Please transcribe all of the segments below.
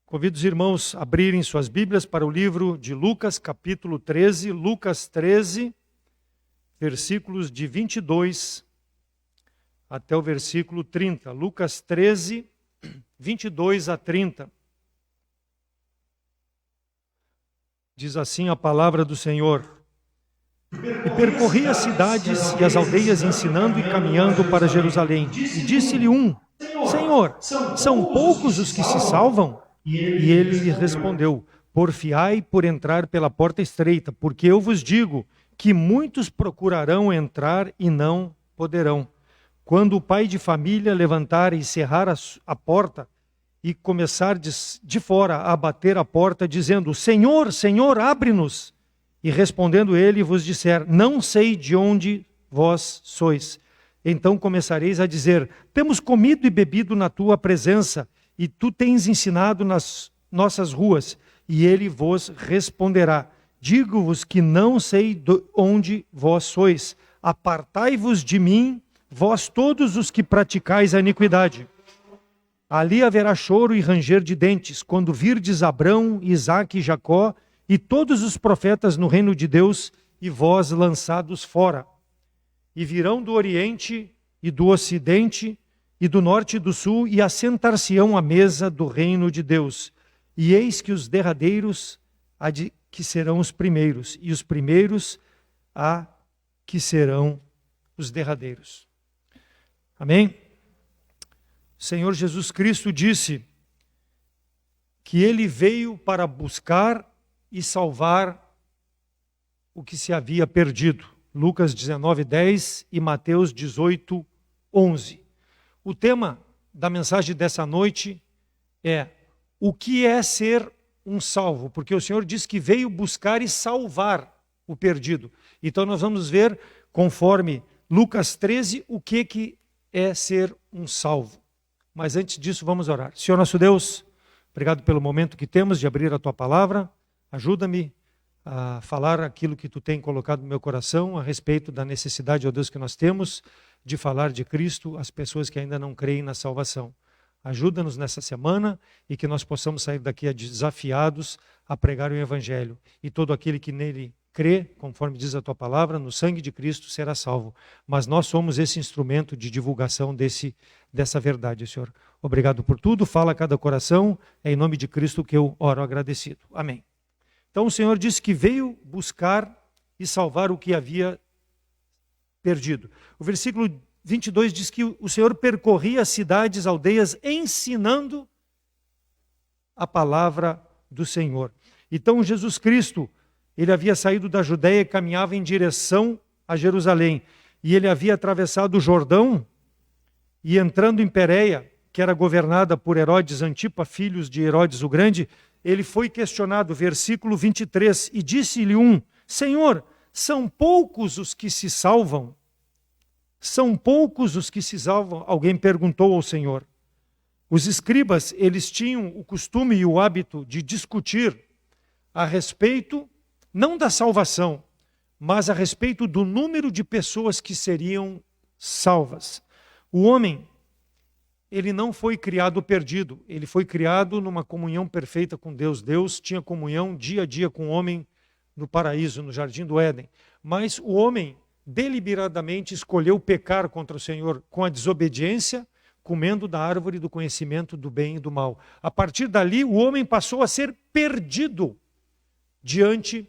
Convido os irmãos a abrirem suas Bíblias para o livro de Lucas, capítulo 13. Lucas 13, versículos de 22 até o versículo 30. Lucas 13, 22 a 30. Diz assim a palavra do Senhor: E percorria as cidades e as aldeias, ensinando e caminhando para Jerusalém. E disse-lhe um: Senhor, são poucos os que se salvam? E ele lhe respondeu: Porfiai por entrar pela porta estreita, porque eu vos digo que muitos procurarão entrar e não poderão. Quando o pai de família levantar e cerrar a porta, e começar de fora a bater a porta, dizendo: Senhor, Senhor, abre-nos. E respondendo ele vos disser: Não sei de onde vós sois. Então começareis a dizer: Temos comido e bebido na tua presença, e tu tens ensinado nas nossas ruas. E ele vos responderá: Digo-vos que não sei de onde vós sois. Apartai-vos de mim, vós todos os que praticais a iniquidade. Ali haverá choro e ranger de dentes, quando virdes Abrão, Isaque e Jacó, e todos os profetas no reino de Deus, e vós lançados fora. E virão do Oriente e do Ocidente, e do Norte e do Sul, e assentar-se-ão à mesa do reino de Deus. E eis que os derradeiros que serão os primeiros, e os primeiros que serão os derradeiros. Amém? O Senhor Jesus Cristo disse que Ele veio para buscar e salvar o que se havia perdido. Lucas 19:10 e Mateus 18:11. O tema da mensagem dessa noite é: o que é ser um salvo? Porque o Senhor diz que veio buscar e salvar o perdido. Então nós vamos ver, conforme Lucas 13, o que é ser um salvo. Mas antes disso, vamos orar. Senhor nosso Deus, obrigado pelo momento que temos de abrir a Tua palavra. Ajuda-me a falar aquilo que Tu tem colocado no meu coração a respeito da necessidade, ó Deus, que nós temos de falar de Cristo às pessoas que ainda não creem na salvação. Ajuda-nos nessa semana e que nós possamos sair daqui desafiados a pregar o Evangelho. E todo aquele que nele crê, conforme diz a Tua palavra, no sangue de Cristo será salvo. Mas nós somos esse instrumento de divulgação dessa verdade, Senhor. Obrigado por tudo, fala a cada coração, é em nome de Cristo que eu oro agradecido. Amém. Então o Senhor disse que veio buscar e salvar o que havia perdido. O versículo 22 diz que o Senhor percorria as cidades, aldeias, ensinando a palavra do Senhor. Então Jesus Cristo, Ele havia saído da Judéia e caminhava em direção a Jerusalém. E Ele havia atravessado o Jordão e entrando em Pérea, que era governada por Herodes Antipa, filhos de Herodes o Grande, ele foi questionado, versículo 23, e disse-lhe um: Senhor, são poucos os que se salvam? São poucos os que se salvam? Alguém perguntou ao Senhor. Os escribas, eles tinham o costume e o hábito de discutir a respeito, não da salvação, mas a respeito do número de pessoas que seriam salvas. O homem, ele não foi criado perdido, ele foi criado numa comunhão perfeita com Deus. Deus tinha comunhão dia a dia com o homem no paraíso, no jardim do Éden. Mas o homem deliberadamente escolheu pecar contra o Senhor com a desobediência, comendo da árvore do conhecimento do bem e do mal. A partir dali, o homem passou a ser perdido diante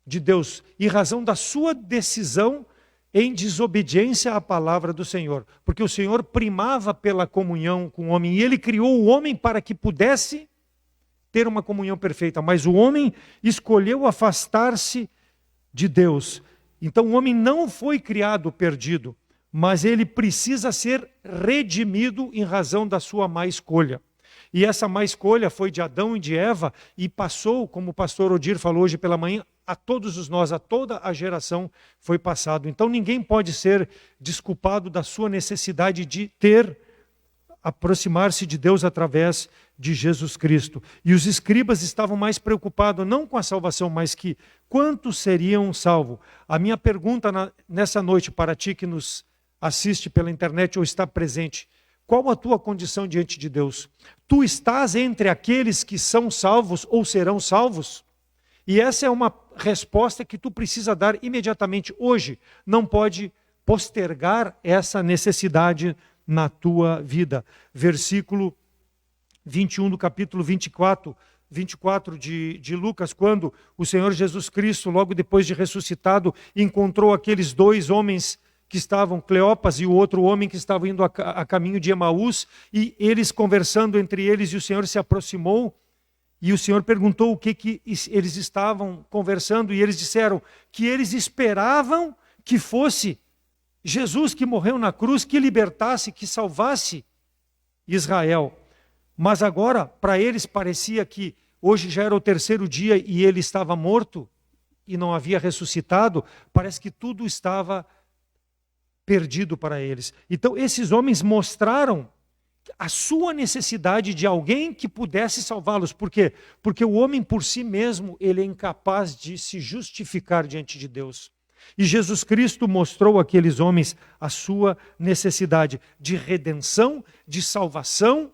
de Deus, em razão da sua decisão em desobediência à palavra do Senhor. Porque o Senhor primava pela comunhão com o homem, e Ele criou o homem para que pudesse ter uma comunhão perfeita, mas o homem escolheu afastar-se de Deus. Então o homem não foi criado perdido, mas ele precisa ser redimido em razão da sua má escolha. E essa má escolha foi de Adão e de Eva, e passou, como o pastor Odir falou hoje pela manhã, a todos nós, a toda a geração foi passado. Então ninguém pode ser desculpado da sua necessidade de aproximar-se de Deus através de Jesus Cristo. E os escribas estavam mais preocupados não com a salvação, mas que quantos seriam salvos. A minha pergunta nessa noite para ti que nos assiste pela internet ou está presente: Qual a tua condição diante de Deus? Tu estás entre aqueles que são salvos ou serão salvos? E essa é uma resposta que tu precisa dar imediatamente hoje. Não pode postergar essa necessidade na tua vida. Versículo 21 do capítulo 24 de Lucas, quando o Senhor Jesus Cristo, logo depois de ressuscitado, encontrou aqueles dois homens que estavam, Cleopas e o outro homem que estavam indo a caminho de Emaús, e eles conversando entre eles, e o Senhor se aproximou, e o Senhor perguntou o que eles estavam conversando, e eles disseram que eles esperavam que fosse Jesus que morreu na cruz, que libertasse, que salvasse Israel. Mas agora, para eles parecia que hoje já era o terceiro dia e ele estava morto e não havia ressuscitado. Parece que tudo estava perdido para eles. Então esses homens mostraram a sua necessidade de alguém que pudesse salvá-los. Por quê? Porque o homem por si mesmo, ele é incapaz de se justificar diante de Deus. E Jesus Cristo mostrou àqueles homens a sua necessidade de redenção, de salvação,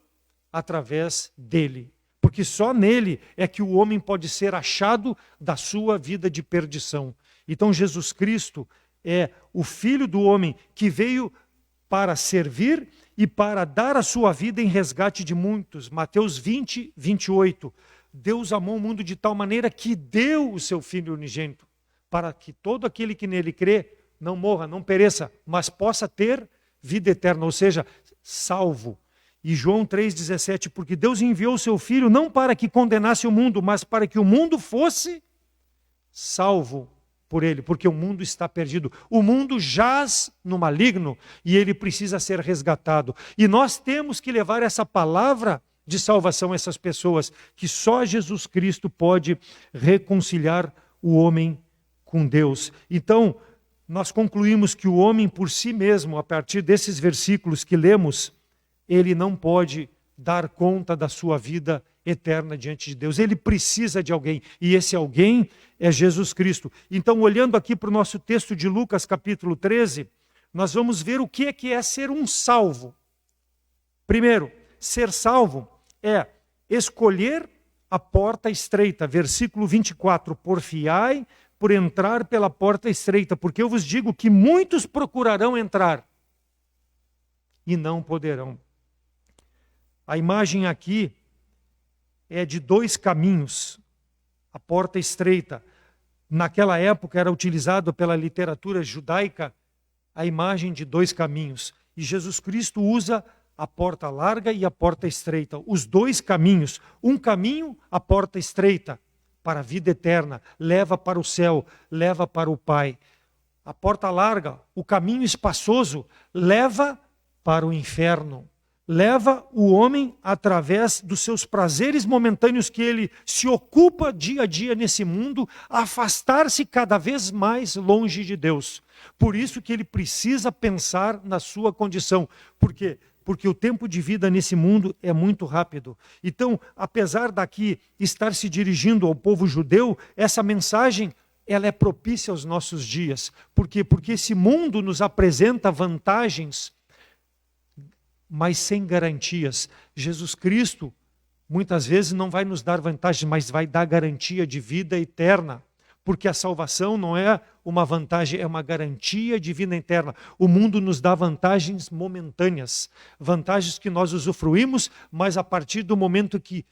através dele. Porque só nele é que o homem pode ser achado da sua vida de perdição. Então Jesus Cristo é o Filho do homem que veio para servir e para dar a sua vida em resgate de muitos. Mateus 20, 28. Deus amou o mundo de tal maneira que deu o seu Filho unigênito, para que todo aquele que nele crê não morra, não pereça, mas possa ter vida eterna, ou seja, salvo. E João 3,17, porque Deus enviou o seu Filho não para que condenasse o mundo, mas para que o mundo fosse salvo por ele, porque o mundo está perdido. O mundo jaz no maligno e ele precisa ser resgatado. E nós temos que levar essa palavra de salvação a essas pessoas, que só Jesus Cristo pode reconciliar o homem com Deus. Então, nós concluímos que o homem por si mesmo, a partir desses versículos que lemos, ele não pode dar conta da sua vida eterna diante de Deus. Ele precisa de alguém, e esse alguém é Jesus Cristo. Então, olhando aqui para o nosso texto de Lucas, capítulo 13, nós vamos ver o que é ser um salvo. Primeiro, ser salvo é escolher a porta estreita. Versículo 24, porfiai por entrar pela porta estreita, porque eu vos digo que muitos procurarão entrar e não poderão. A imagem aqui é de dois caminhos, a porta estreita. Naquela época era utilizado pela literatura judaica a imagem de dois caminhos. E Jesus Cristo usa a porta larga e a porta estreita, os dois caminhos. Um caminho, a porta estreita, para a vida eterna, leva para o céu, leva para o Pai. A porta larga, o caminho espaçoso, leva para o inferno. Leva o homem através dos seus prazeres momentâneos que ele se ocupa dia a dia nesse mundo, a afastar-se cada vez mais longe de Deus. Por isso que ele precisa pensar na sua condição. Por quê? Porque o tempo de vida nesse mundo é muito rápido. Então, apesar daqui estar se dirigindo ao povo judeu, essa mensagem ela é propícia aos nossos dias. Por quê? Porque esse mundo nos apresenta vantagens, mas sem garantias. Jesus Cristo, muitas vezes, não vai nos dar vantagens, mas vai dar garantia de vida eterna. Porque a salvação não é uma vantagem, é uma garantia de vida eterna. O mundo nos dá vantagens momentâneas, vantagens que nós usufruímos, mas a partir do momento que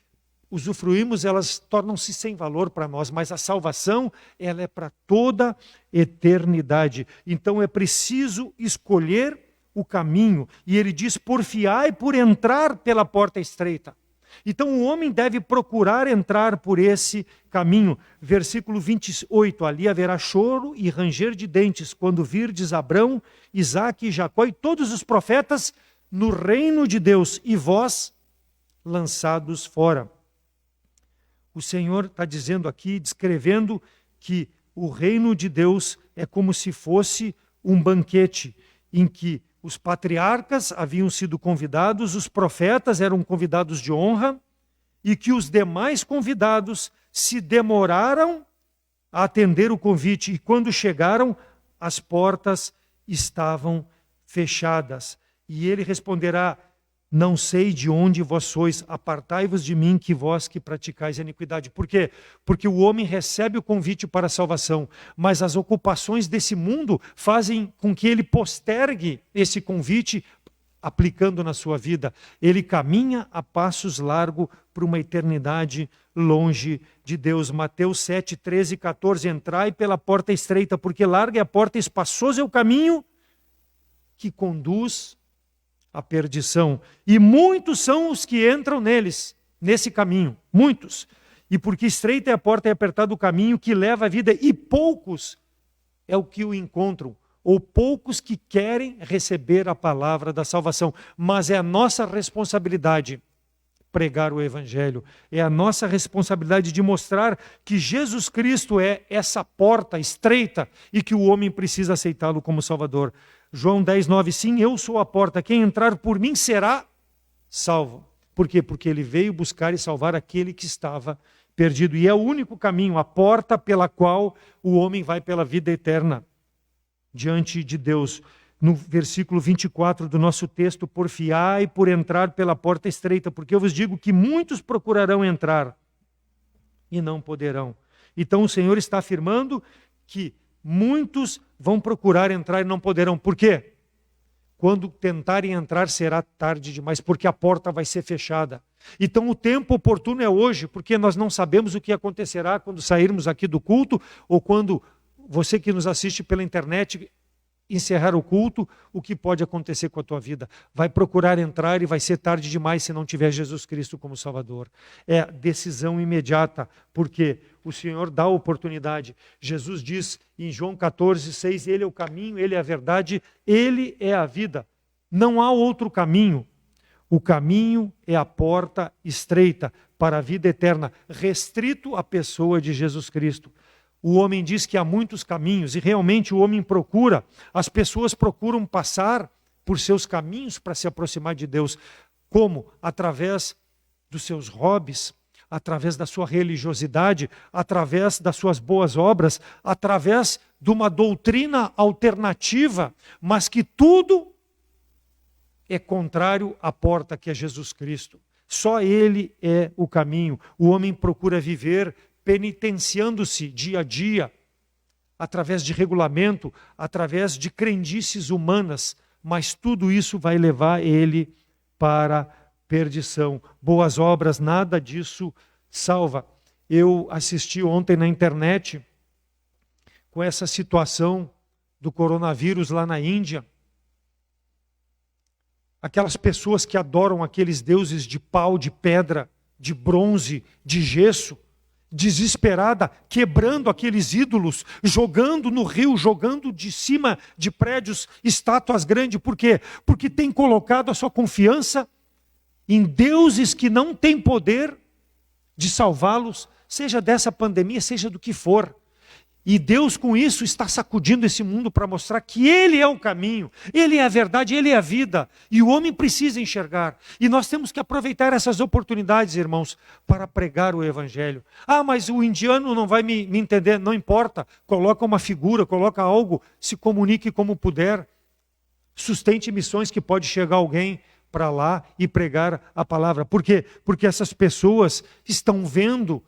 usufruímos, elas tornam-se sem valor para nós. Mas a salvação, ela é para toda eternidade. Então é preciso escolher o caminho, e ele diz, porfiai por entrar pela porta estreita. Então o homem deve procurar entrar por esse caminho. Versículo 28, ali haverá choro e ranger de dentes, quando virdes Abrão, Isaque e Jacó e todos os profetas no reino de Deus, e vós lançados fora. O Senhor está dizendo aqui, descrevendo que o reino de Deus é como se fosse um banquete, em que os patriarcas haviam sido convidados, os profetas eram convidados de honra, e que os demais convidados se demoraram a atender o convite, e quando chegaram, as portas estavam fechadas. E ele responderá, Não sei de onde vós sois, apartai-vos de mim, que vós que praticais a iniquidade. Por quê? Porque o homem recebe o convite para a salvação, mas as ocupações desse mundo fazem com que ele postergue esse convite, aplicando na sua vida. Ele caminha a passos largos para uma eternidade longe de Deus. Mateus 7, 13 e 14, entrai pela porta estreita, porque larga é a porta, espaçoso é o caminho que conduz à perdição. E muitos são os que entram nesse caminho, muitos. E porque estreita é a porta e apertado o caminho que leva à vida, e poucos é o que o encontram, ou poucos que querem receber a palavra da salvação. Mas é a nossa responsabilidade pregar o Evangelho. É a nossa responsabilidade de mostrar que Jesus Cristo é essa porta estreita e que o homem precisa aceitá-lo como Salvador. João 10, 9, sim, eu sou a porta, quem entrar por mim será salvo. Por quê? Porque ele veio buscar e salvar aquele que estava perdido. E é o único caminho, a porta pela qual o homem vai pela vida eterna diante de Deus. No versículo 24 do nosso texto, porfiai por entrar pela porta estreita, porque eu vos digo que muitos procurarão entrar e não poderão. Então o Senhor está afirmando que muitos vão procurar entrar e não poderão. Por quê? Quando tentarem entrar será tarde demais, porque a porta vai ser fechada. Então o tempo oportuno é hoje, porque nós não sabemos o que acontecerá quando sairmos aqui do culto, ou quando você que nos assiste pela internet encerrar o culto, o que pode acontecer com a tua vida. Vai procurar entrar e vai ser tarde demais se não tiver Jesus Cristo como Salvador. É decisão imediata, porque o Senhor dá a oportunidade. Jesus diz em João 14, 6, Ele é o caminho, Ele é a verdade, Ele é a vida. Não há outro caminho. O caminho é a porta estreita para a vida eterna, restrito à pessoa de Jesus Cristo. O homem diz que há muitos caminhos, e realmente o homem procura, as pessoas procuram passar por seus caminhos para se aproximar de Deus. Como? Através dos seus hobbies, através da sua religiosidade, através das suas boas obras, através de uma doutrina alternativa, mas que tudo é contrário à porta que é Jesus Cristo. Só Ele é o caminho. O homem procura viver penitenciando-se dia a dia, através de regulamento, através de crendices humanas, mas tudo isso vai levar ele para a perdição. Boas obras, nada disso salva. Eu assisti ontem na internet com essa situação do coronavírus lá na Índia. Aquelas pessoas que adoram aqueles deuses de pau, de pedra, de bronze, de gesso, desesperada, quebrando aqueles ídolos, jogando no rio, jogando de cima de prédios, estátuas grandes. Por quê? Porque tem colocado a sua confiança em deuses que não têm poder de salvá-los, seja dessa pandemia, seja do que for. E Deus com isso está sacudindo esse mundo para mostrar que Ele é o caminho, Ele é a verdade, Ele é a vida. E o homem precisa enxergar. E nós temos que aproveitar essas oportunidades, irmãos, para pregar o Evangelho. Ah, mas o indiano não vai me entender. Não importa. Coloca uma figura, coloca algo, se comunique como puder. Sustente missões que pode chegar alguém para lá e pregar a palavra. Por quê? Porque essas pessoas estão vendo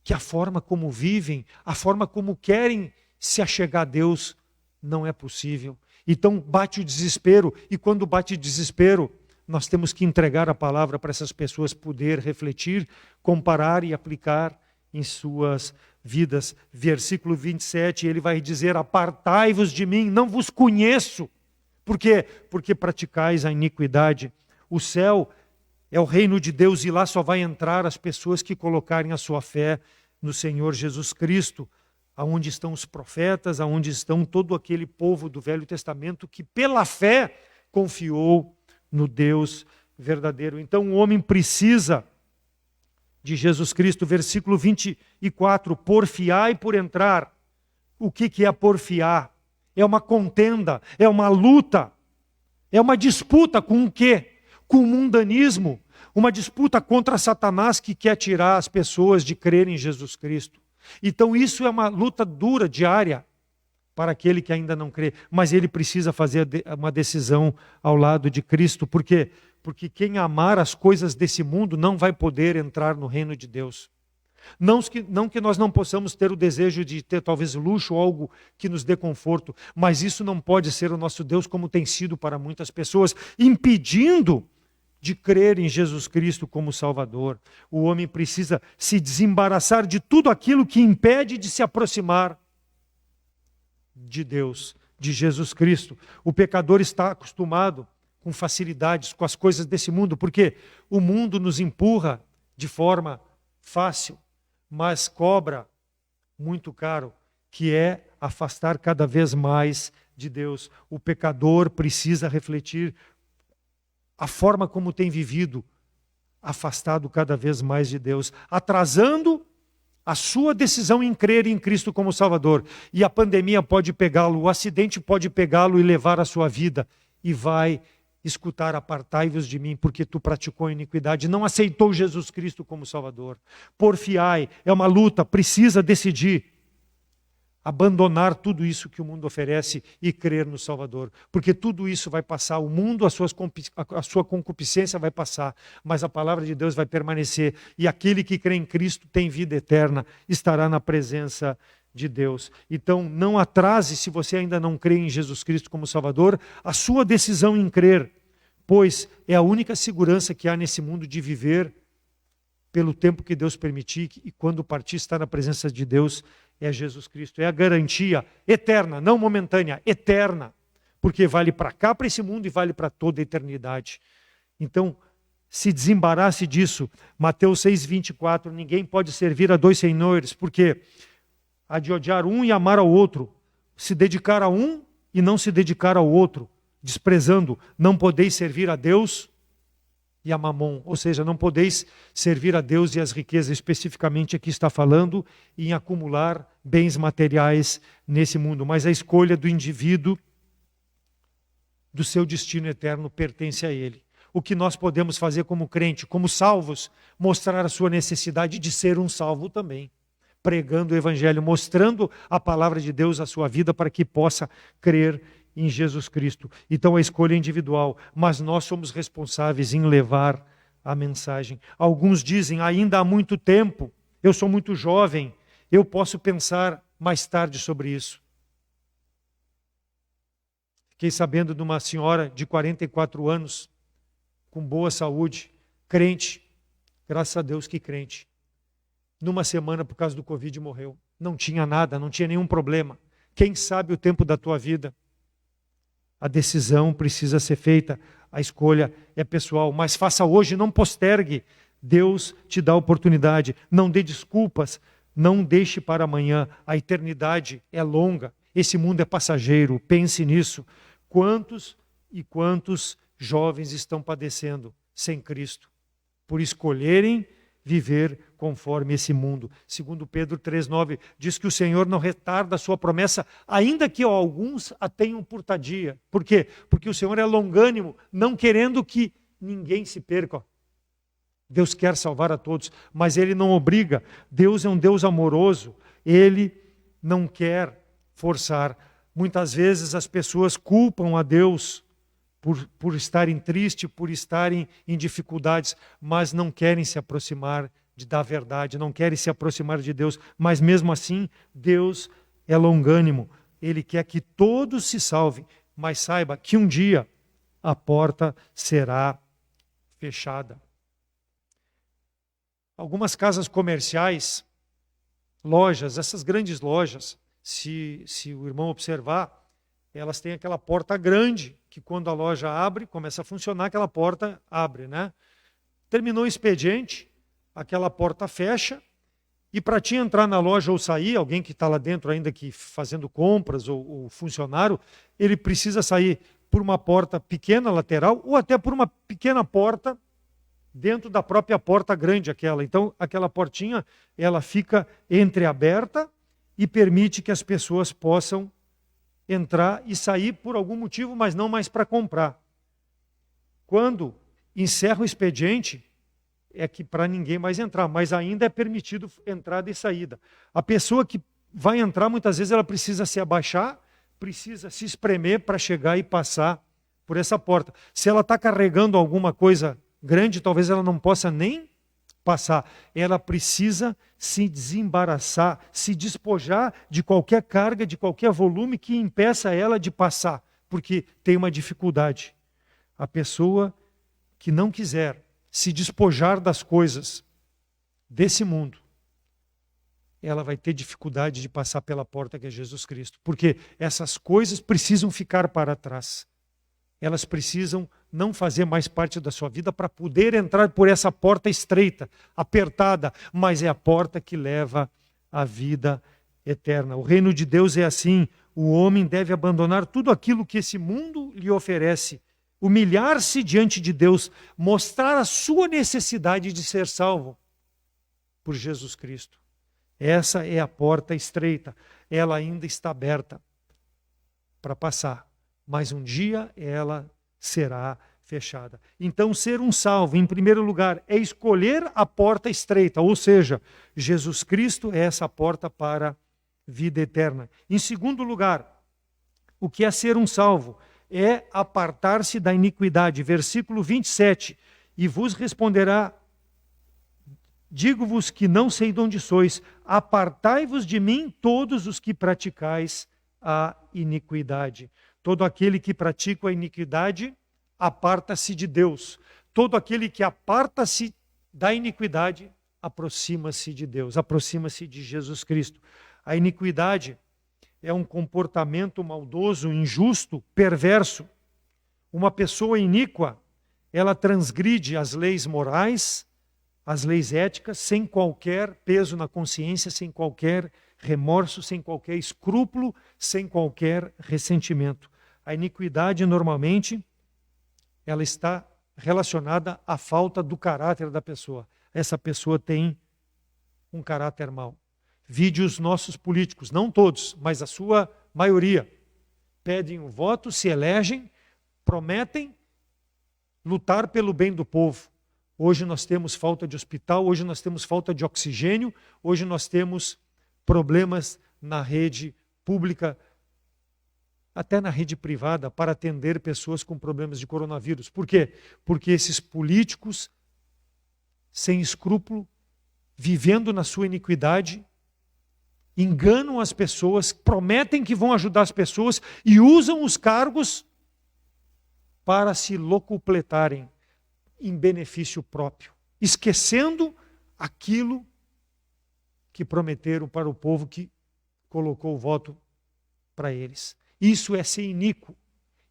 que a forma como vivem, a forma como querem se achegar a Deus, não é possível. Então bate o desespero, e quando bate o desespero, nós temos que entregar a palavra para essas pessoas poder refletir, comparar e aplicar em suas vidas. Versículo 27, ele vai dizer, apartai-vos de mim, não vos conheço. Por quê? Porque praticais a iniquidade. O céu é o reino de Deus e lá só vai entrar as pessoas que colocarem a sua fé no Senhor Jesus Cristo, aonde estão os profetas, aonde estão todo aquele povo do Velho Testamento que pela fé confiou no Deus verdadeiro. Então o homem precisa de Jesus Cristo. Versículo 24, porfiai por entrar. O que é porfiar? É uma contenda, é uma luta, é uma disputa com o quê? Com o mundanismo, uma disputa contra Satanás que quer tirar as pessoas de crer em Jesus Cristo. Então isso é uma luta dura, diária. para aquele que ainda não crê, mas ele precisa fazer uma decisão ao lado de Cristo. Por quê? Porque quem amar as coisas desse mundo não vai poder entrar no reino de Deus. Não que nós não possamos ter o desejo de ter talvez luxo ou algo que nos dê conforto, mas isso não pode ser o nosso Deus como tem sido para muitas pessoas, impedindo de crer em Jesus Cristo como Salvador. O homem precisa se desembaraçar de tudo aquilo que impede de se aproximar de Deus, de Jesus Cristo. O pecador está acostumado com facilidades, com as coisas desse mundo, porque o mundo nos empurra de forma fácil, mas cobra muito caro, que é afastar cada vez mais de Deus. O pecador precisa refletir a forma como tem vivido, afastado cada vez mais de Deus, atrasando a sua decisão em crer em Cristo como Salvador. E a pandemia pode pegá-lo, o acidente pode pegá-lo e levar a sua vida, e vai escutar: apartai-vos de mim, porque tu praticou iniquidade, não aceitou Jesus Cristo como Salvador. Porfiai, é uma luta, precisa decidir abandonar tudo isso que o mundo oferece e crer no Salvador, porque tudo isso vai passar, o mundo, a sua concupiscência vai passar, mas a palavra de Deus vai permanecer, e aquele que crê em Cristo tem vida eterna, estará na presença de Deus. Então não atrase, se você ainda não crê em Jesus Cristo como Salvador, a sua decisão em crer, pois é a única segurança que há nesse mundo de viver pelo tempo que Deus permitir, e quando partir estar na presença de Deus, é Jesus Cristo. É a garantia eterna, não momentânea, eterna, porque vale para cá, para esse mundo, e vale para toda a eternidade. Então, se desembarace disso. Mateus 6,24, ninguém pode servir a dois senhores, porque há de odiar um e amar ao outro, se dedicar a um e não se dedicar ao outro, desprezando: não podeis servir a Deus e a Mamon, ou seja, não podeis servir a Deus e as riquezas. Especificamente aqui está falando em acumular bens materiais nesse mundo, mas a escolha do indivíduo, do seu destino eterno, pertence a ele. O que nós podemos fazer como crente, como salvos, mostrar a sua necessidade de ser um salvo também, pregando o Evangelho, mostrando a palavra de Deus à sua vida para que possa crer em Jesus Cristo. Então a escolha é individual, mas nós somos responsáveis em levar a mensagem. Alguns dizem: ainda há muito tempo, eu sou muito jovem, eu posso pensar mais tarde sobre isso. Fiquei sabendo de uma senhora de 44 anos, com boa saúde, crente, graças a Deus que crente. Numa semana, por causa do Covid, morreu. Não tinha nada, não tinha nenhum problema. Quem sabe o tempo da tua vida? A decisão precisa ser feita, a escolha é pessoal, mas faça hoje, não postergue. Deus te dá oportunidade, não dê desculpas, não deixe para amanhã. A eternidade é longa, esse mundo é passageiro, pense nisso. Quantos e quantos jovens estão padecendo sem Cristo, por escolherem viver conforme esse mundo? Segundo Pedro 3,9, diz que o Senhor não retarda a sua promessa, ainda que alguns a tenham por tardia. Por quê? Porque o Senhor é longânimo, não querendo que ninguém se perca. Deus quer salvar a todos, mas Ele não obriga. Deus é um Deus amoroso, Ele não quer forçar. Muitas vezes as pessoas culpam a Deus por estarem tristes, por estarem em dificuldades, mas não querem se aproximar da verdade, não querem se aproximar de Deus. Mas mesmo assim, Deus é longânimo. Ele quer que todos se salvem, mas saiba que um dia a porta será fechada. Algumas casas comerciais, lojas, essas grandes lojas, se o irmão observar, elas têm aquela porta grande, que quando a loja abre, começa a funcionar, aquela porta abre, né? Terminou o expediente, aquela porta fecha, e para ti entrar na loja ou sair, alguém que está lá dentro ainda que fazendo compras, ou funcionário, ele precisa sair por uma porta pequena, lateral, ou até por uma pequena porta dentro da própria porta grande aquela. Então, aquela portinha, ela fica entreaberta e permite que as pessoas possam entrar e sair por algum motivo, mas não mais para comprar. Quando encerra o expediente, é que para ninguém mais entrar, mas ainda é permitido entrada e saída. A pessoa que vai entrar, muitas vezes ela precisa se abaixar, precisa se espremer para chegar e passar por essa porta. Se ela está carregando alguma coisa grande, talvez ela não possa nem passar. Ela precisa se desembaraçar, se despojar de qualquer carga, de qualquer volume que impeça ela de passar, porque tem uma dificuldade. A pessoa que não quiser se despojar das coisas desse mundo, ela vai ter dificuldade de passar pela porta que é Jesus Cristo, porque essas coisas precisam ficar para trás. Elas precisam não fazer mais parte da sua vida para poder entrar por essa porta estreita, apertada, mas é a porta que leva à vida eterna. O reino de Deus é assim: o homem deve abandonar tudo aquilo que esse mundo lhe oferece, humilhar-se diante de Deus, mostrar a sua necessidade de ser salvo por Jesus Cristo. Essa é a porta estreita, ela ainda está aberta para passar, mas um dia ela será fechada. Então, ser um salvo, em primeiro lugar, é escolher a porta estreita, ou seja, Jesus Cristo é essa porta para a vida eterna. Em segundo lugar, o que é ser um salvo? É apartar-se da iniquidade. Versículo 27, e vos responderá: digo-vos que não sei de onde sois, apartai-vos de mim todos os que praticais a iniquidade. Todo aquele que pratica a iniquidade aparta-se de Deus. Todo aquele que aparta-se da iniquidade aproxima-se de Deus, aproxima-se de Jesus Cristo. A iniquidade é um comportamento maldoso, injusto, perverso. Uma pessoa iníqua, ela transgride as leis morais, as leis éticas, sem qualquer peso na consciência, sem qualquer remorso, sem qualquer escrúpulo, sem qualquer ressentimento. A iniquidade, normalmente, ela está relacionada à falta do caráter da pessoa. Essa pessoa tem um caráter mau. Vide os nossos políticos, não todos, mas a sua maioria. Pedem o voto, se elegem, prometem lutar pelo bem do povo. Hoje nós temos falta de hospital, hoje nós temos falta de oxigênio, hoje nós temos problemas na rede pública, até na rede privada, para atender pessoas com problemas de coronavírus. Por quê? Porque esses políticos, sem escrúpulo, vivendo na sua iniquidade, enganam as pessoas, prometem que vão ajudar as pessoas e usam os cargos para se locupletarem em benefício próprio, esquecendo aquilo que prometeram para o povo que colocou o voto para eles. Isso é ser iníquo.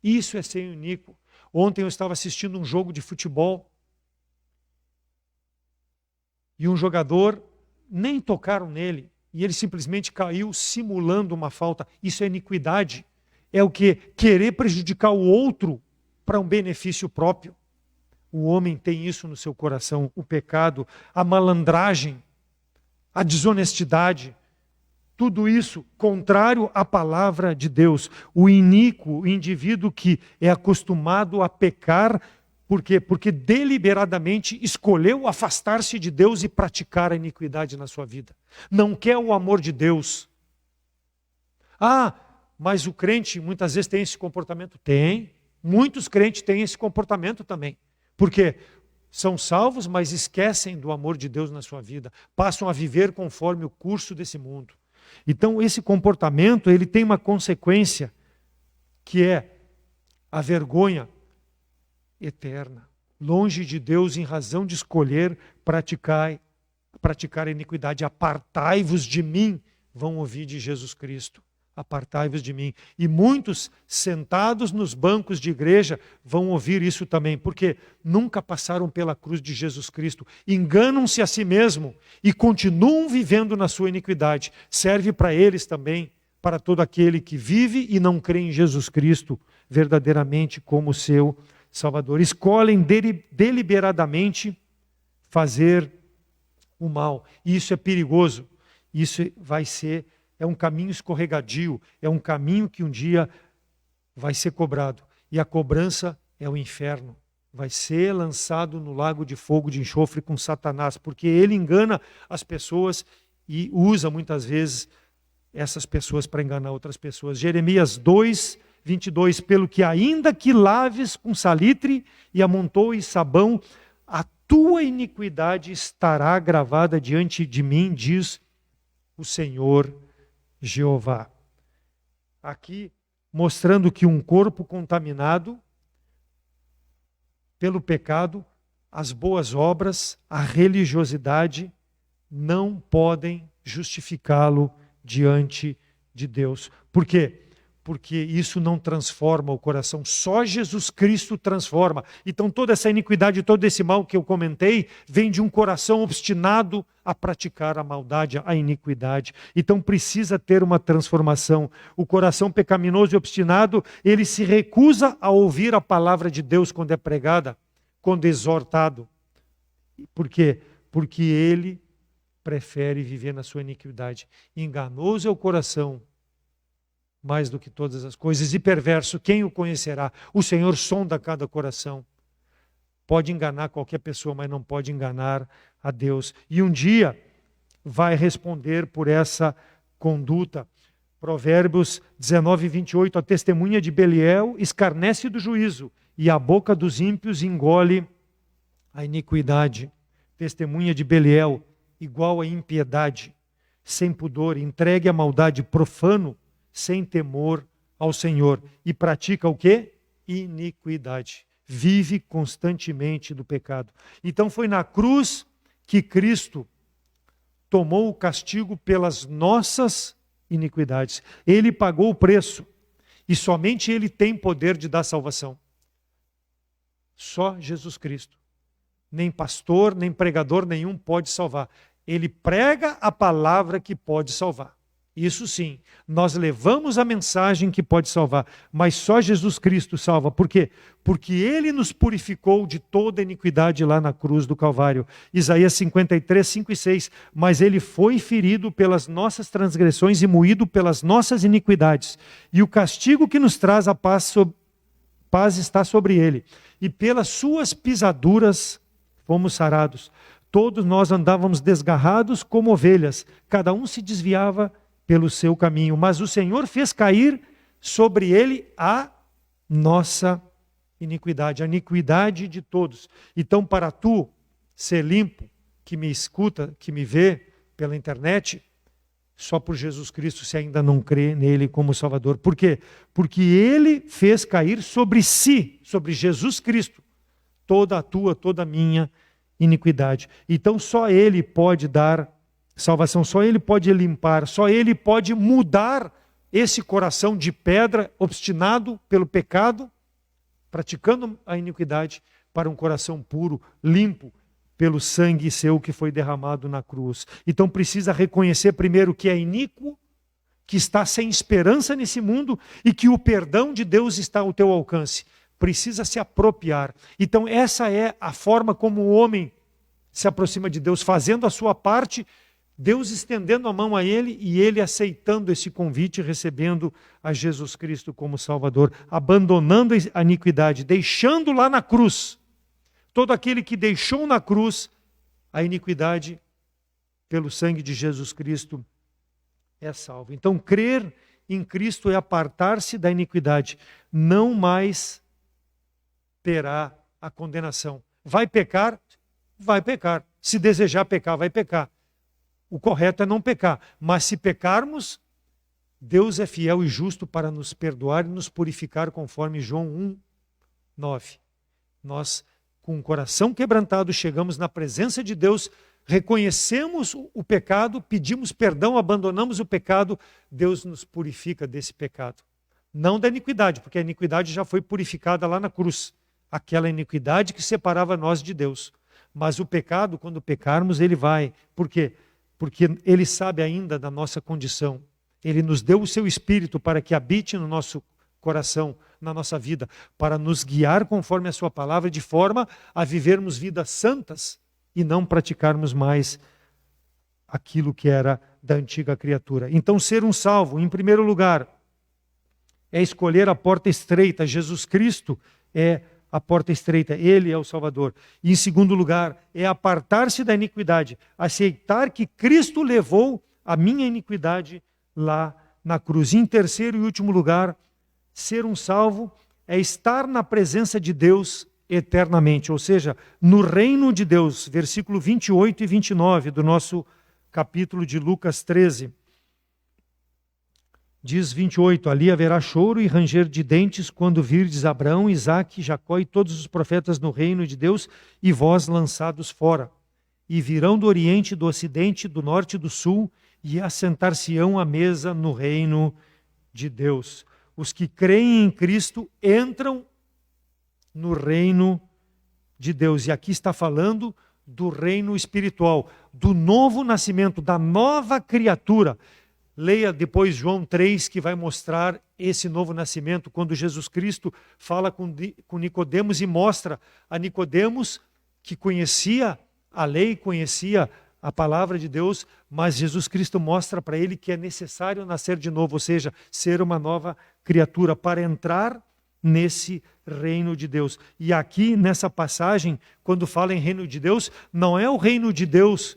Isso é ser iníquo. Ontem eu estava assistindo um jogo de futebol e um jogador, nem tocaram nele, e ele simplesmente caiu simulando uma falta. Isso é iniquidade. É o que? Querer prejudicar o outro para um benefício próprio. O homem tem isso no seu coração, o pecado, a malandragem, a desonestidade. Tudo isso contrário à palavra de Deus. O iníquo, o indivíduo que é acostumado a pecar, por quê? Porque deliberadamente escolheu afastar-se de Deus e praticar a iniquidade na sua vida. Não quer o amor de Deus. Ah, mas o crente muitas vezes tem esse comportamento? Tem. Muitos crentes têm esse comportamento também. Porque são salvos, mas esquecem do amor de Deus na sua vida. Passam a viver conforme o curso desse mundo. Então, esse comportamento, ele tem uma consequência, que é a vergonha eterna. Longe de Deus, em razão de escolher praticar a iniquidade. Apartai-vos de mim, vão ouvir de Jesus Cristo. Apartai-vos de mim. E muitos sentados nos bancos de igreja vão ouvir isso também, porque nunca passaram pela cruz de Jesus Cristo, enganam-se a si mesmo e continuam vivendo na sua iniquidade. Serve para eles também, para todo aquele que vive e não crê em Jesus Cristo verdadeiramente como seu Salvador. Escolhem deliberadamente fazer o mal. E isso é perigoso. Isso é um caminho escorregadio, é um caminho que um dia vai ser cobrado. E a cobrança é o inferno. Vai ser lançado no lago de fogo de enxofre com Satanás, porque ele engana as pessoas e usa muitas vezes essas pessoas para enganar outras pessoas. Jeremias 2, 22, pelo que ainda que laves com salitre e amontoes sabão, a tua iniquidade estará gravada diante de mim, diz o Senhor Jeová. Aqui, mostrando que um corpo contaminado pelo pecado, as boas obras, a religiosidade, não podem justificá-lo diante de Deus. Por quê? Porque isso não transforma o coração. Só Jesus Cristo transforma. Então toda essa iniquidade, todo esse mal que eu comentei, vem de um coração obstinado a praticar a maldade, a iniquidade. Então precisa ter uma transformação. O coração pecaminoso e obstinado, ele se recusa a ouvir a palavra de Deus quando é pregada, quando é exortado. Por quê? Porque ele prefere viver na sua iniquidade. Enganoso é o coração, mais do que todas as coisas, e perverso, quem o conhecerá? O Senhor sonda cada coração. Pode enganar qualquer pessoa, mas não pode enganar a Deus. E um dia vai responder por essa conduta. Provérbios 19, 28, a testemunha de Beliel escarnece do juízo, e a boca dos ímpios engole a iniquidade. Testemunha de Beliel, igual a impiedade, sem pudor, entregue à maldade, profano, sem temor ao Senhor. E pratica o quê? Iniquidade. Vive constantemente do pecado. Então foi na cruz que Cristo tomou o castigo pelas nossas iniquidades. Ele pagou o preço. E somente Ele tem poder de dar salvação. Só Jesus Cristo. Nem pastor, nem pregador nenhum pode salvar. Ele prega a palavra que pode salvar. Isso sim, nós levamos a mensagem que pode salvar, mas só Jesus Cristo salva. Por quê? Porque Ele nos purificou de toda iniquidade lá na cruz do Calvário. Isaías 53, 5 e 6. Mas Ele foi ferido pelas nossas transgressões e moído pelas nossas iniquidades. E o castigo que nos traz a paz está sobre Ele. E pelas suas pisaduras fomos sarados. Todos nós andávamos desgarrados como ovelhas, cada um se desviava pelo seu caminho, mas o Senhor fez cair sobre ele a nossa iniquidade, a iniquidade de todos. Então, para tu ser limpo, que me escuta, que me vê pela internet, só por Jesus Cristo, se ainda não crê nele como Salvador. Por quê? Porque ele fez cair sobre si, sobre Jesus Cristo, toda a tua, toda a minha iniquidade. Então só Ele pode dar salvação, só Ele pode limpar, só Ele pode mudar esse coração de pedra, obstinado pelo pecado, praticando a iniquidade, para um coração puro, limpo, pelo sangue seu que foi derramado na cruz. Então precisa reconhecer primeiro que é iníquo, que está sem esperança nesse mundo e que o perdão de Deus está ao teu alcance. Precisa se apropriar. Então essa é a forma como o homem se aproxima de Deus, fazendo a sua parte, Deus estendendo a mão a ele e ele aceitando esse convite, recebendo a Jesus Cristo como Salvador, abandonando a iniquidade, deixando lá na cruz. Todo aquele que deixou na cruz a iniquidade pelo sangue de Jesus Cristo é salvo. Então crer em Cristo é apartar-se da iniquidade, não mais terá a condenação. Vai pecar? Vai pecar. Se desejar pecar, vai pecar. O correto é não pecar. Mas se pecarmos, Deus é fiel e justo para nos perdoar e nos purificar, conforme João 1, 9. Nós, com o coração quebrantado, chegamos na presença de Deus, reconhecemos o pecado, pedimos perdão, abandonamos o pecado, Deus nos purifica desse pecado. Não da iniquidade, porque a iniquidade já foi purificada lá na cruz. Aquela iniquidade que separava nós de Deus. Mas o pecado, quando pecarmos, ele vai. Por quê? Porque ele sabe ainda da nossa condição. Ele nos deu o seu Espírito para que habite no nosso coração, na nossa vida, para nos guiar conforme a sua palavra, de forma a vivermos vidas santas e não praticarmos mais aquilo que era da antiga criatura. Então, ser um salvo, em primeiro lugar, é escolher a porta estreita. Jesus Cristo é a porta estreita, Ele é o Salvador. E em segundo lugar, é apartar-se da iniquidade, aceitar que Cristo levou a minha iniquidade lá na cruz. Em terceiro e último lugar, ser um salvo é estar na presença de Deus eternamente, ou seja, no reino de Deus. Versículo 28 e 29 do nosso capítulo de Lucas 13. Diz 28, ali haverá choro e ranger de dentes quando virdes Abraão, Isaque, Jacó e todos os profetas no reino de Deus e vós lançados fora. E virão do oriente, do ocidente, do norte e do sul e assentar-se-ão à mesa no reino de Deus. Os que creem em Cristo entram no reino de Deus. E aqui está falando do reino espiritual, do novo nascimento, da nova criatura. Leia depois João 3, que vai mostrar esse novo nascimento, quando Jesus Cristo fala com Nicodemos e mostra a Nicodemos, que conhecia a lei, conhecia a palavra de Deus, mas Jesus Cristo mostra para ele que é necessário nascer de novo, ou seja, ser uma nova criatura para entrar nesse reino de Deus. E aqui nessa passagem, quando fala em reino de Deus, não é o reino de Deus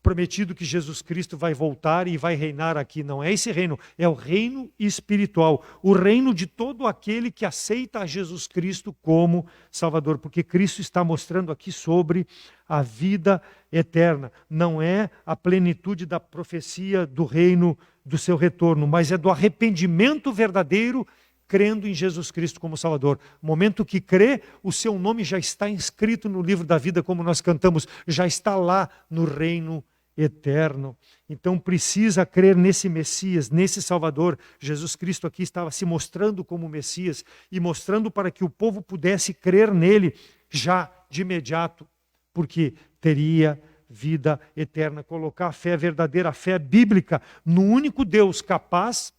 prometido que Jesus Cristo vai voltar e vai reinar aqui. Não é esse reino, é o reino espiritual, o reino de todo aquele que aceita a Jesus Cristo como Salvador, porque Cristo está mostrando aqui sobre a vida eterna. Não é a plenitude da profecia do reino do seu retorno, mas é do arrependimento verdadeiro, crendo em Jesus Cristo como Salvador. No momento que crê, o seu nome já está inscrito no livro da vida, como nós cantamos, já está lá no reino eterno. Então precisa crer nesse Messias, nesse Salvador. Jesus Cristo aqui estava se mostrando como Messias e mostrando para que o povo pudesse crer nele já de imediato, porque teria vida eterna. Colocar a fé verdadeira, a fé bíblica no único Deus capaz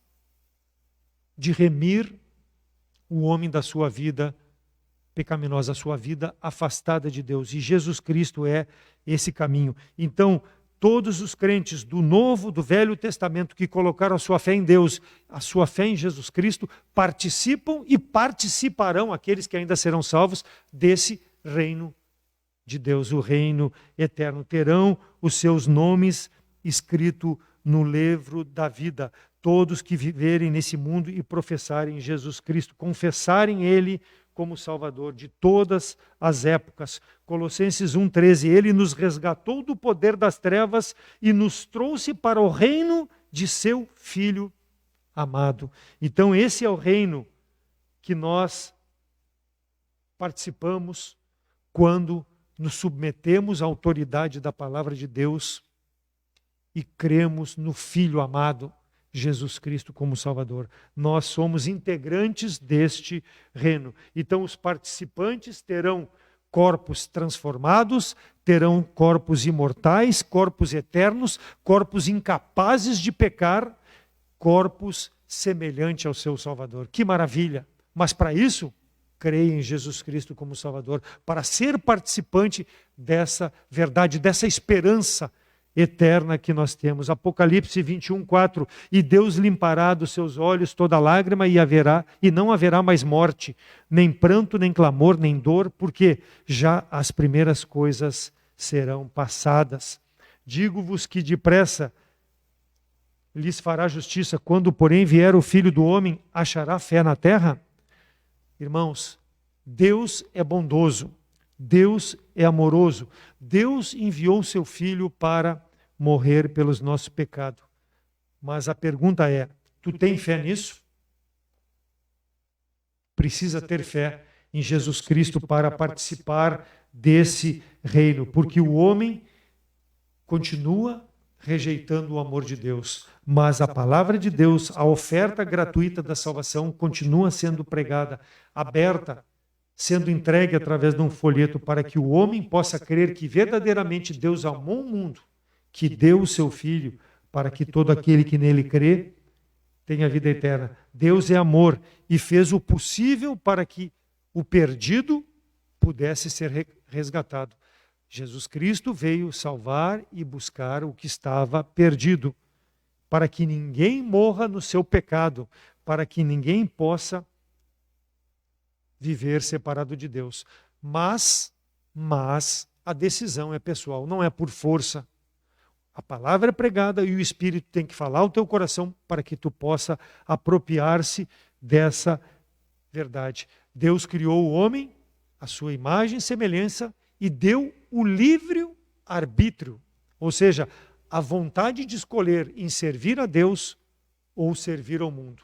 de remir o homem da sua vida pecaminosa, a sua vida afastada de Deus. E Jesus Cristo é esse caminho. Então, todos os crentes do Novo, do Velho Testamento que colocaram a sua fé em Deus, a sua fé em Jesus Cristo, participam e participarão, aqueles que ainda serão salvos, desse reino de Deus, o reino eterno. Terão os seus nomes escritos no livro da vida. Todos que viverem nesse mundo e professarem Jesus Cristo, confessarem Ele como Salvador de todas as épocas. Colossenses 1,13, Ele nos resgatou do poder das trevas e nos trouxe para o reino de seu Filho amado. Então esse é o reino que nós participamos quando nos submetemos à autoridade da palavra de Deus e cremos no Filho amado, Jesus Cristo como Salvador. Nós somos integrantes deste reino. Então os participantes terão corpos transformados, terão corpos imortais, corpos eternos, corpos incapazes de pecar, corpos semelhantes ao seu Salvador. Que maravilha! Mas para isso, creia em Jesus Cristo como Salvador, para ser participante dessa verdade, dessa esperança eterna que nós temos. Apocalipse 21:4, e Deus limpará dos seus olhos toda lágrima e não haverá mais morte, nem pranto, nem clamor, nem dor, porque já as primeiras coisas serão passadas. Digo-vos que depressa lhes fará justiça, quando porém vier o Filho do Homem, achará fé na terra? Irmãos, Deus é bondoso, Deus é amoroso, Deus enviou o seu Filho para morrer pelos nossos pecados. Mas a pergunta é, tu tem fé nisso? Precisa ter fé em Jesus Cristo para participar desse reino, porque o homem continua rejeitando o amor de Deus, mas a palavra de Deus, a oferta gratuita da salvação continua sendo pregada, aberta, sendo entregue através de um folheto para que o homem possa crer que verdadeiramente Deus amou o mundo, que deu o seu Filho para que todo aquele que nele crê tenha vida eterna. Deus é amor e fez o possível para que o perdido pudesse ser resgatado. Jesus Cristo veio salvar e buscar o que estava perdido, para que ninguém morra no seu pecado, para que ninguém possa viver separado de Deus. Mas a decisão é pessoal, não é por força. A palavra é pregada e o Espírito tem que falar ao teu coração para que tu possa apropriar-se dessa verdade. Deus criou o homem, a sua imagem e semelhança, e deu o livre arbítrio, ou seja, a vontade de escolher em servir a Deus ou servir ao mundo.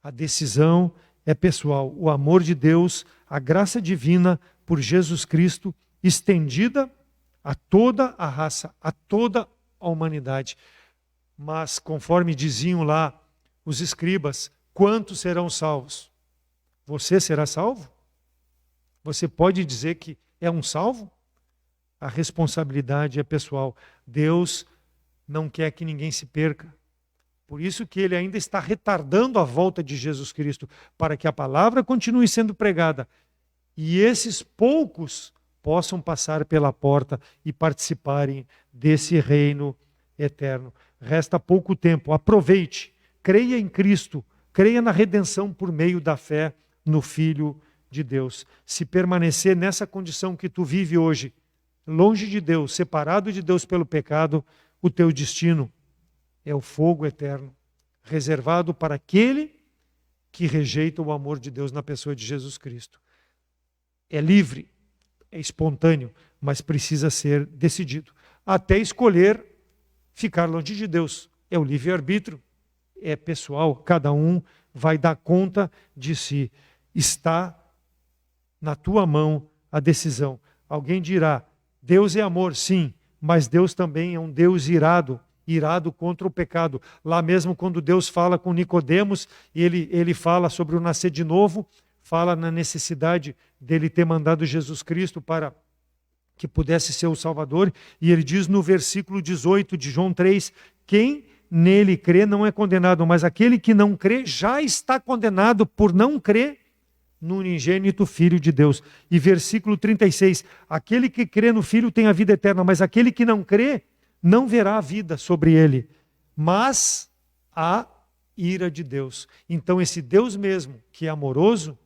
A decisão é pessoal. O amor de Deus, a graça divina por Jesus Cristo, estendida a toda a raça, a toda a humanidade. Mas, conforme diziam lá os escribas, quantos serão salvos? Você será salvo? Você pode dizer que é um salvo? A responsabilidade é pessoal. Deus não quer que ninguém se perca. Por isso que ele ainda está retardando a volta de Jesus Cristo, para que a palavra continue sendo pregada e esses poucos possam passar pela porta e participarem desse reino eterno. Resta pouco tempo, aproveite, creia em Cristo, creia na redenção por meio da fé no Filho de Deus. Se permanecer nessa condição que tu vive hoje, longe de Deus, separado de Deus pelo pecado, o teu destino é o fogo eterno, reservado para aquele que rejeita o amor de Deus na pessoa de Jesus Cristo. É livre, é espontâneo, mas precisa ser decidido. Até escolher ficar longe de Deus. É o livre-arbítrio, é pessoal, cada um vai dar conta de si. Está na tua mão a decisão. Alguém dirá, Deus é amor, sim, mas Deus também é um Deus irado contra o pecado. Lá mesmo quando Deus fala com Nicodemos, ele fala sobre o nascer de novo, fala na necessidade dele ter mandado Jesus Cristo para que pudesse ser o Salvador, e ele diz no versículo 18 de João 3, quem nele crê não é condenado, mas aquele que não crê já está condenado por não crer no unigênito Filho de Deus. E versículo 36, aquele que crê no Filho tem a vida eterna, mas aquele que não crê não verá a vida sobre ele, mas a ira de Deus. Então esse Deus mesmo, que é amoroso,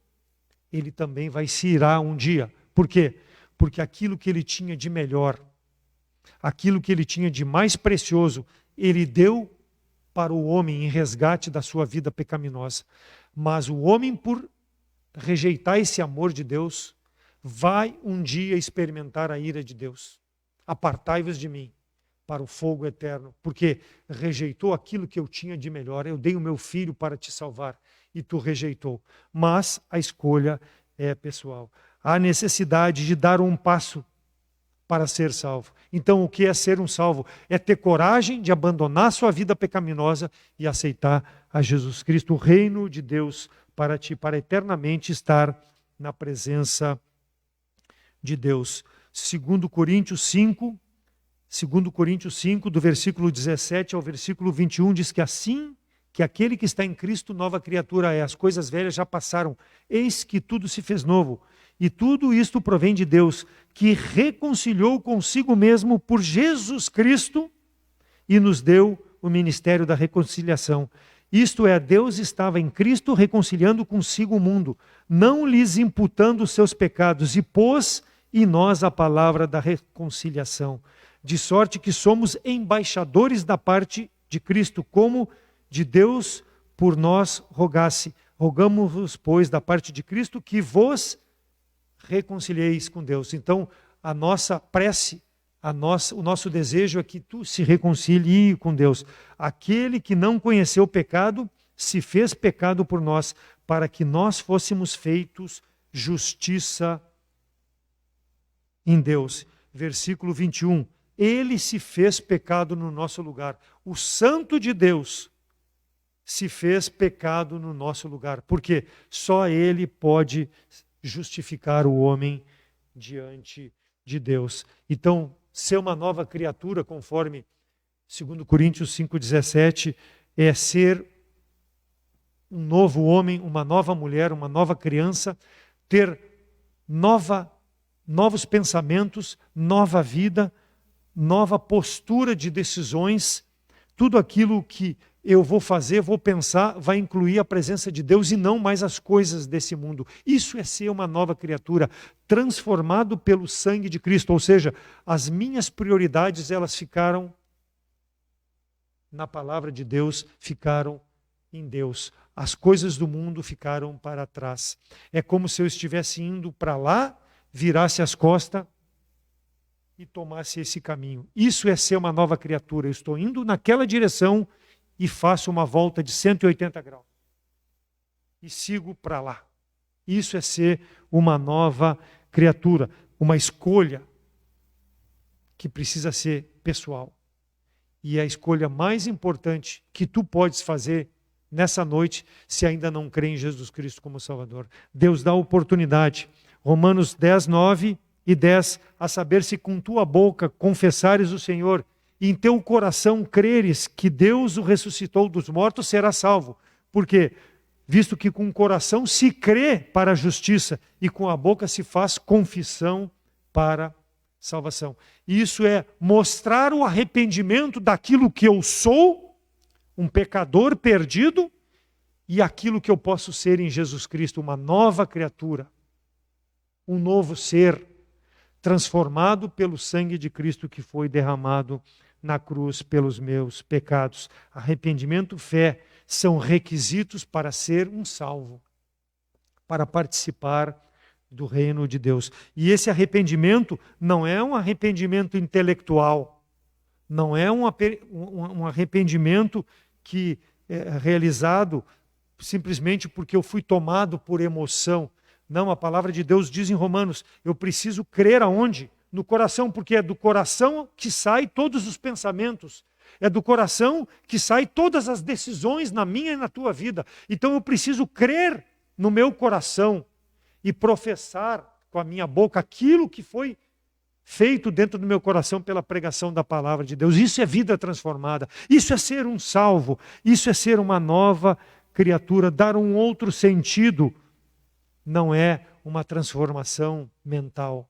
ele também vai se irar um dia. Por quê? Porque aquilo que ele tinha de melhor, aquilo que ele tinha de mais precioso, ele deu para o homem em resgate da sua vida pecaminosa. Mas o homem, por rejeitar esse amor de Deus, vai um dia experimentar a ira de Deus. Apartai-vos de mim para o fogo eterno, porque rejeitou aquilo que eu tinha de melhor. Eu dei o meu filho para te salvar e tu rejeitou. Mas a escolha é pessoal. Há necessidade de dar um passo para ser salvo. Então, o que é ser um salvo? É ter coragem de abandonar sua vida pecaminosa e aceitar a Jesus Cristo, o reino de Deus para ti, para eternamente estar na presença de Deus. 2 Coríntios 5, do versículo 17 ao versículo 21, diz que assim que aquele que está em Cristo, nova criatura é. As coisas velhas já passaram, eis que tudo se fez novo. E tudo isto provém de Deus, que reconciliou consigo mesmo por Jesus Cristo e nos deu o ministério da reconciliação. Isto é, Deus estava em Cristo reconciliando consigo o mundo, não lhes imputando os seus pecados, e pôs em nós a palavra da reconciliação. De sorte que somos embaixadores da parte de Cristo, como de Deus por nós rogasse. Rogamos-vos, pois, da parte de Cristo, que vos reconcilieis com Deus. Então, a nossa prece, o nosso desejo é que tu se reconcilie com Deus. Aquele que não conheceu o pecado, se fez pecado por nós, para que nós fôssemos feitos justiça em Deus. Versículo 21. Ele se fez pecado no nosso lugar. O Santo de Deus se fez pecado no nosso lugar. Porque só Ele pode justificar o homem diante de Deus. Então, ser uma nova criatura, conforme 2 Coríntios 5,17, é ser um novo homem, uma nova mulher, uma nova criança, ter novos pensamentos, nova vida, nova postura de decisões. Tudo aquilo que eu vou fazer, vou pensar, vai incluir a presença de Deus e não mais as coisas desse mundo. Isso é ser uma nova criatura, transformado pelo sangue de Cristo. Ou seja, as minhas prioridades, elas ficaram na palavra de Deus ficaram em Deus. As coisas do mundo ficaram para trás. É como se eu estivesse indo para lá, virasse as costas e tomasse esse caminho. Isso é ser uma nova criatura. Eu estou indo naquela direção e faço uma volta de 180 graus. E sigo para lá. Isso é ser uma nova criatura. Uma escolha que precisa ser pessoal. E a escolha mais importante que tu podes fazer nessa noite, se ainda não crê em Jesus Cristo como Salvador. Deus dá oportunidade. Romanos 10, 9 e 10. A saber, se com tua boca confessares o Senhor e em teu coração creres que Deus o ressuscitou dos mortos, serás salvo. Por quê? Visto que com o coração se crê para a justiça e com a boca se faz confissão para salvação. Isso é mostrar o arrependimento daquilo que eu sou, um pecador perdido, e aquilo que eu posso ser em Jesus Cristo, uma nova criatura, um novo ser, transformado pelo sangue de Cristo que foi derramado na cruz pelos meus pecados. Arrependimento e fé são requisitos para ser um salvo, para participar do reino de Deus. E esse arrependimento não é um arrependimento intelectual, não é um arrependimento que é realizado simplesmente porque eu fui tomado por emoção. Não, a palavra de Deus diz em Romanos, eu preciso crer aonde? No coração, porque é do coração que saem todos os pensamentos. É do coração que saem todas as decisões na minha e na tua vida. Então eu preciso crer no meu coração e professar com a minha boca aquilo que foi feito dentro do meu coração pela pregação da palavra de Deus. Isso é vida transformada. Isso é ser um salvo. Isso é ser uma nova criatura. Dar um outro sentido não é uma transformação mental.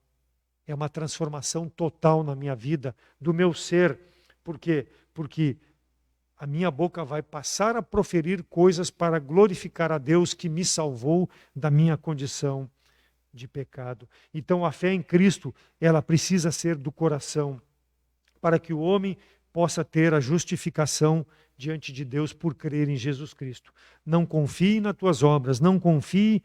É uma transformação total na minha vida, do meu ser. Por quê? Porque a minha boca vai passar a proferir coisas para glorificar a Deus que me salvou da minha condição de pecado. Então a fé em Cristo, ela precisa ser do coração, para que o homem possa ter a justificação diante de Deus por crer em Jesus Cristo. Não confie nas tuas obras, não confie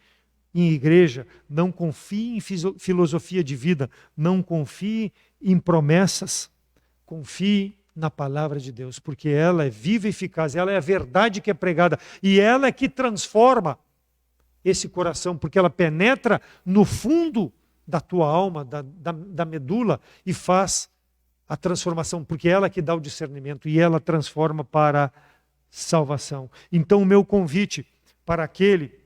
em igreja, não confie em filosofia de vida, não confie em promessas, confie na palavra de Deus, porque ela é viva e eficaz, ela é a verdade que é pregada, e ela é que transforma esse coração, porque ela penetra no fundo da tua alma, da medula, e faz a transformação, porque ela que dá o discernimento, e ela transforma para salvação. Então o meu convite para aquele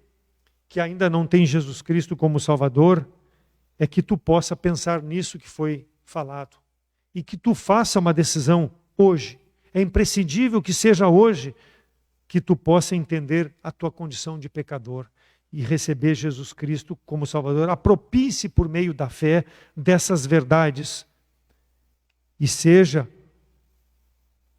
que ainda não tem Jesus Cristo como Salvador, é que tu possa pensar nisso que foi falado, e que tu faça uma decisão hoje. É imprescindível que seja hoje que tu possa entender a tua condição de pecador e receber Jesus Cristo como Salvador. Apropie-se por meio da fé dessas verdades e seja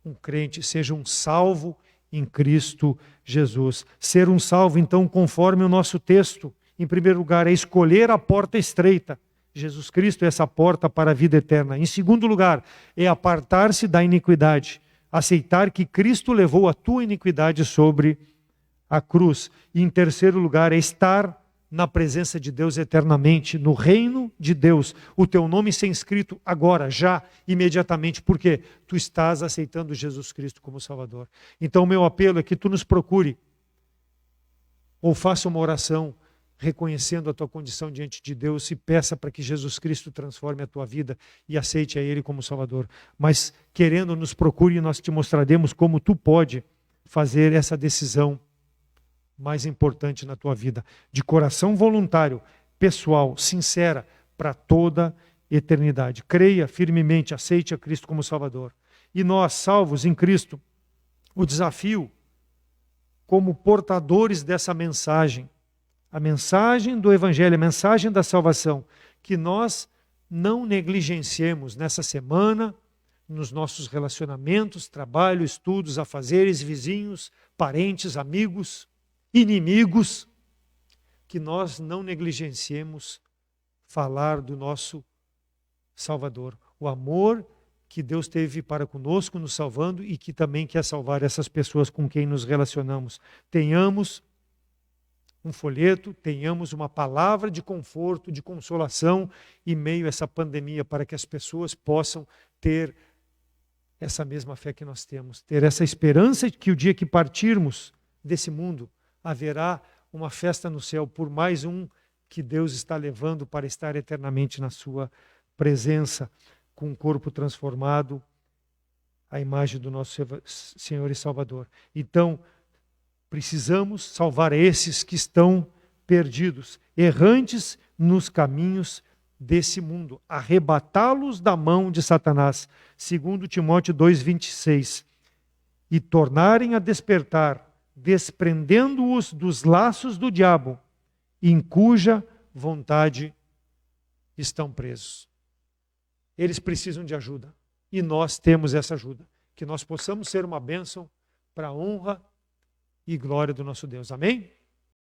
um crente, seja um salvo em Cristo Jesus. Ser um salvo, então, conforme o nosso texto, em primeiro lugar, é escolher a porta estreita. Jesus Cristo é essa porta para a vida eterna. Em segundo lugar, é apartar-se da iniquidade, aceitar que Cristo levou a tua iniquidade sobre a cruz. E em terceiro lugar, é estar na presença de Deus eternamente, no reino de Deus. O teu nome ser inscrito agora, já, imediatamente, porque tu estás aceitando Jesus Cristo como Salvador. Então o meu apelo é que tu nos procure, ou faça uma oração, reconhecendo a tua condição diante de Deus e peça para que Jesus Cristo transforme a tua vida e aceite a Ele como Salvador. Mas querendo, nos procure e nós te mostraremos como tu pode fazer essa decisão mais importante na tua vida, de coração voluntário, pessoal, sincera, para toda eternidade. Creia firmemente, aceite a Cristo como Salvador. E nós, salvos em Cristo, o desafio como portadores dessa mensagem, a mensagem do Evangelho, a mensagem da salvação, que nós não negligenciemos nessa semana, nos nossos relacionamentos, trabalho, estudos, afazeres, vizinhos, parentes, amigos, inimigos, que nós não negligenciemos falar do nosso Salvador, o amor que Deus teve para conosco, nos salvando, e que também quer salvar essas pessoas com quem nos relacionamos. Tenhamos um folheto, tenhamos uma palavra de conforto, de consolação em meio a essa pandemia, para que as pessoas possam ter essa mesma fé que nós temos, ter essa esperança de que o dia que partirmos desse mundo, haverá uma festa no céu por mais um que Deus está levando para estar eternamente na sua presença, com um corpo transformado à imagem do nosso Senhor e Salvador. Então, precisamos salvar esses que estão perdidos, errantes nos caminhos desse mundo, arrebatá-los da mão de Satanás, segundo Timóteo 2,26, e tornarem a despertar, desprendendo-os dos laços do diabo, em cuja vontade estão presos. Eles precisam de ajuda, e nós temos essa ajuda, que nós possamos ser uma bênção para a honra e glória do nosso Deus. Amém?